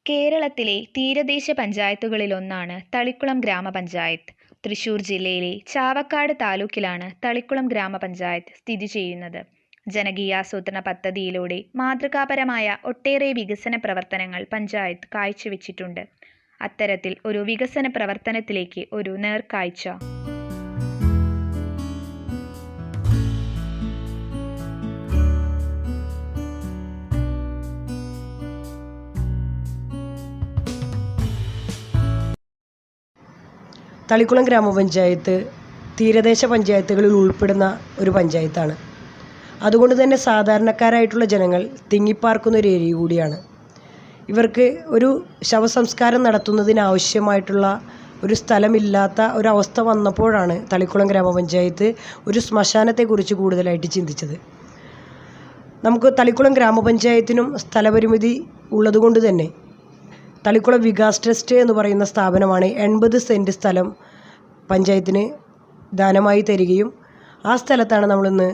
കേരളത്തിലെ തീരദേശ പഞ്ചായത്തുകളിലൊന്നാണ് തളിക്കുളം ഗ്രാമപഞ്ചായത്ത്. തൃശൂർ ജില്ലയിലെ ചാവക്കാട് താലൂക്കിലാണ് തളിക്കുളം ഗ്രാമപഞ്ചായത്ത് സ്ഥിതി ചെയ്യുന്നത്. ജനകീയാസൂത്രണ പദ്ധതിയിലൂടെ മാതൃകാപരമായ ഒട്ടേറെ വികസന പ്രവർത്തനങ്ങൾ പഞ്ചായത്ത് കാഴ്ചവെച്ചിട്ടുണ്ട്. അത്തരത്തിൽ ഒരു വികസന പ്രവർത്തനത്തിലേക്ക് ഒരു നേർക്കാഴ്ച. തളിക്കുളം ഗ്രാമപഞ്ചായത്ത് തീരദേശ പഞ്ചായത്തുകളിൽ ഉൾപ്പെടുന്ന ഒരു പഞ്ചായത്താണ്. അതുകൊണ്ട് തന്നെ സാധാരണക്കാരായിട്ടുള്ള ജനങ്ങൾ തിങ്ങിപ്പാർക്കുന്ന ഒരു ഏരിയ കൂടിയാണ്. ഇവർക്ക് ഒരു ശവസംസ്കാരം നടത്തുന്നതിനാവശ്യമായിട്ടുള്ള ഒരു സ്ഥലമില്ലാത്ത ഒരവസ്ഥ വന്നപ്പോഴാണ് തളിക്കുളം ഗ്രാമപഞ്ചായത്ത് ഒരു ശ്മശാനത്തെക്കുറിച്ച് കൂടുതലായിട്ട് ചിന്തിച്ചത്. നമുക്ക് തളിക്കുളം ഗ്രാമപഞ്ചായത്തിനും സ്ഥലപരിമിതി ഉള്ളതുകൊണ്ട് തന്നെ തളിക്കുളം വികാസ് ട്രസ്റ്റ് എന്ന് പറയുന്ന സ്ഥാപനമാണ് 80 സെൻറ്റ് സ്ഥലം പഞ്ചായത്തിന് ദാനമായി തരികയും ആ സ്ഥലത്താണ് നമ്മളിന്ന്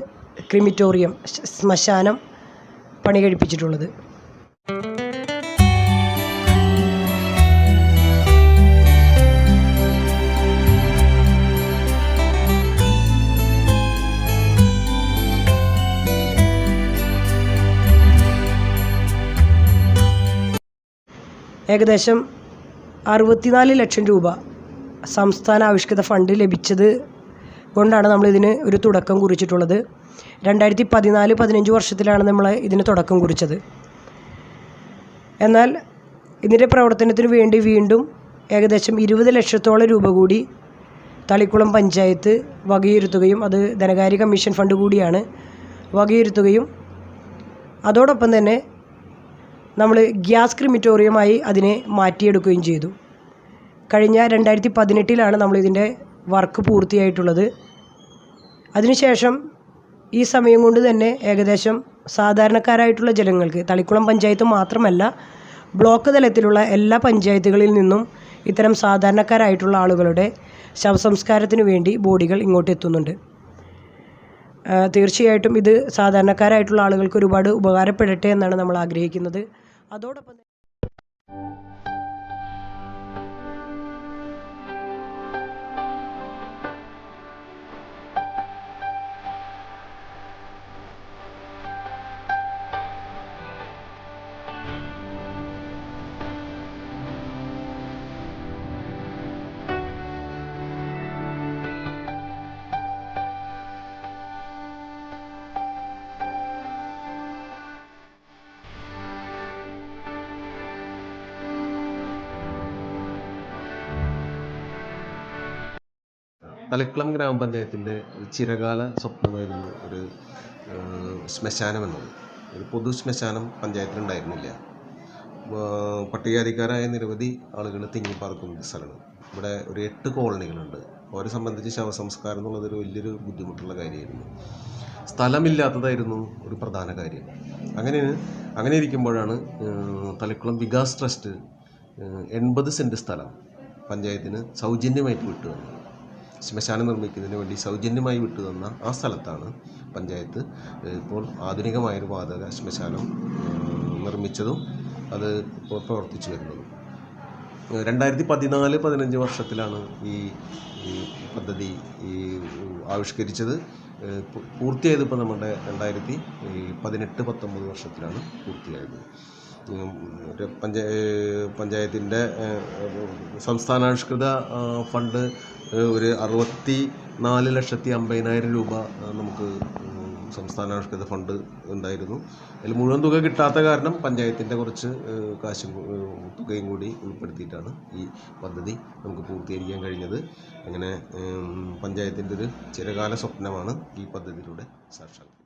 ക്രിമിറ്റോറിയം ശ്മശാനം പണി കഴിപ്പിച്ചിട്ടുള്ളത്. ഏകദേശം 64 ലക്ഷം രൂപ സംസ്ഥാന ആവിഷ്കൃത ഫണ്ട് ലഭിച്ചത് കൊണ്ടാണ് നമ്മളിതിന് ഒരു തുടക്കം കുറിച്ചിട്ടുള്ളത്. 2014-15 വർഷത്തിലാണ് നമ്മൾ ഇതിന് തുടക്കം കുറിച്ചത്. എന്നാൽ ഇതിൻ്റെ പ്രവർത്തനത്തിന് വേണ്ടി വീണ്ടും ഏകദേശം 20 ലക്ഷത്തോളം രൂപ കൂടി തളിക്കുളം പഞ്ചായത്ത് വകയിരുത്തുകയും, അത് ധനകാര്യ കമ്മീഷൻ ഫണ്ട് കൂടിയാണ്, വകയിരുത്തുകയും അതോടൊപ്പം തന്നെ നമ്മൾ ഗ്യാസ് ക്രിമിറ്റോറിയമായി അതിനെ മാറ്റിയെടുക്കുകയും ചെയ്തു. കഴിഞ്ഞ 2018 നമ്മളിതിൻ്റെ വർക്ക് പൂർത്തിയായിട്ടുള്ളത്. അതിനുശേഷം ഈ സമയം കൊണ്ട് തന്നെ ഏകദേശം സാധാരണക്കാരായിട്ടുള്ള ജനങ്ങൾക്ക്, തളിക്കുളം പഞ്ചായത്ത് മാത്രമല്ല ബ്ലോക്ക് തലത്തിലുള്ള എല്ലാ പഞ്ചായത്തുകളിൽ നിന്നും ഇത്തരം സാധാരണക്കാരായിട്ടുള്ള ആളുകളുടെ ശവസംസ്കാരത്തിന് വേണ്ടി ബോഡികൾ ഇങ്ങോട്ട് എത്തുന്നുണ്ട്. തീർച്ചയായിട്ടും ഇത് സാധാരണക്കാരായിട്ടുള്ള ആളുകൾക്ക് ഒരുപാട് ഉപകാരപ്പെടട്ടെ എന്നാണ് നമ്മൾ ആഗ്രഹിക്കുന്നത്. അതോടൊപ്പം തളിക്കുളം ഗ്രാമപഞ്ചായത്തിൻ്റെ ചിരകാല സ്വപ്നമായിരുന്നു ഒരു ശ്മശാനം എന്നത്. ഒരു പൊതു ശ്മശാനം പഞ്ചായത്തിലുണ്ടായിരുന്നില്ല. പട്ടികജാതിക്കാരായ നിരവധി ആളുകൾ തിങ്ങിപ്പാർക്കുന്ന സ്ഥലമാണ്. ഇവിടെ ഒരു 8 കോളനികളുണ്ട്. അവരെ സംബന്ധിച്ച് ശവസംസ്കാരം എന്നുള്ളതൊരു വലിയൊരു ബുദ്ധിമുട്ടുള്ള കാര്യമായിരുന്നു. സ്ഥലമില്ലാത്തതായിരുന്നു ഒരു പ്രധാന കാര്യം. അങ്ങനെ ഇരിക്കുമ്പോഴാണ് തളിക്കുളം വികാസ് ട്രസ്റ്റ് 80 സെൻറ്റ് സ്ഥലം പഞ്ചായത്തിന് സൗജന്യമായിട്ട് വിട്ടു തന്നത്. ശ്മശാനം നിർമ്മിക്കുന്നതിന് വേണ്ടി സൗജന്യമായി വിട്ടു തന്ന ആ സ്ഥലത്താണ് പഞ്ചായത്ത് ഇപ്പോൾ ആധുനികമായൊരു വാതക ശ്മശാനം നിർമ്മിച്ചതും അത് ഇപ്പോൾ പ്രവർത്തിച്ചു വരുന്നതും. 2014-15 വർഷത്തിലാണ് ഈ പദ്ധതി ആവിഷ്കരിച്ചത്. പൂർത്തിയായത് ഇപ്പോൾ നമ്മുടെ 2018-19 വർഷത്തിലാണ് പൂർത്തിയായത്. പഞ്ചായത്തിൻ്റെ സംസ്ഥാനാവിഷ്കൃത ഫണ്ട് ഒരു 64,50,000 രൂപ നമുക്ക് സംസ്ഥാനാവിഷ്കൃത ഫണ്ട് ഉണ്ടായിരുന്നു. അതിൽ മുഴുവൻ തുക കിട്ടാത്ത കാരണം പഞ്ചായത്തിൻ്റെ കുറച്ച് തുകയും കൂടി ഉൾപ്പെടുത്തിയിട്ടാണ് ഈ പദ്ധതി നമുക്ക് പൂർത്തീകരിക്കാൻ കഴിഞ്ഞത്. അങ്ങനെ പഞ്ചായത്തിൻ്റെ ഒരു ചിരകാല സ്വപ്നമാണ് ഈ പദ്ധതിയിലൂടെ സാക്ഷാത്കരിക്കുന്നത്.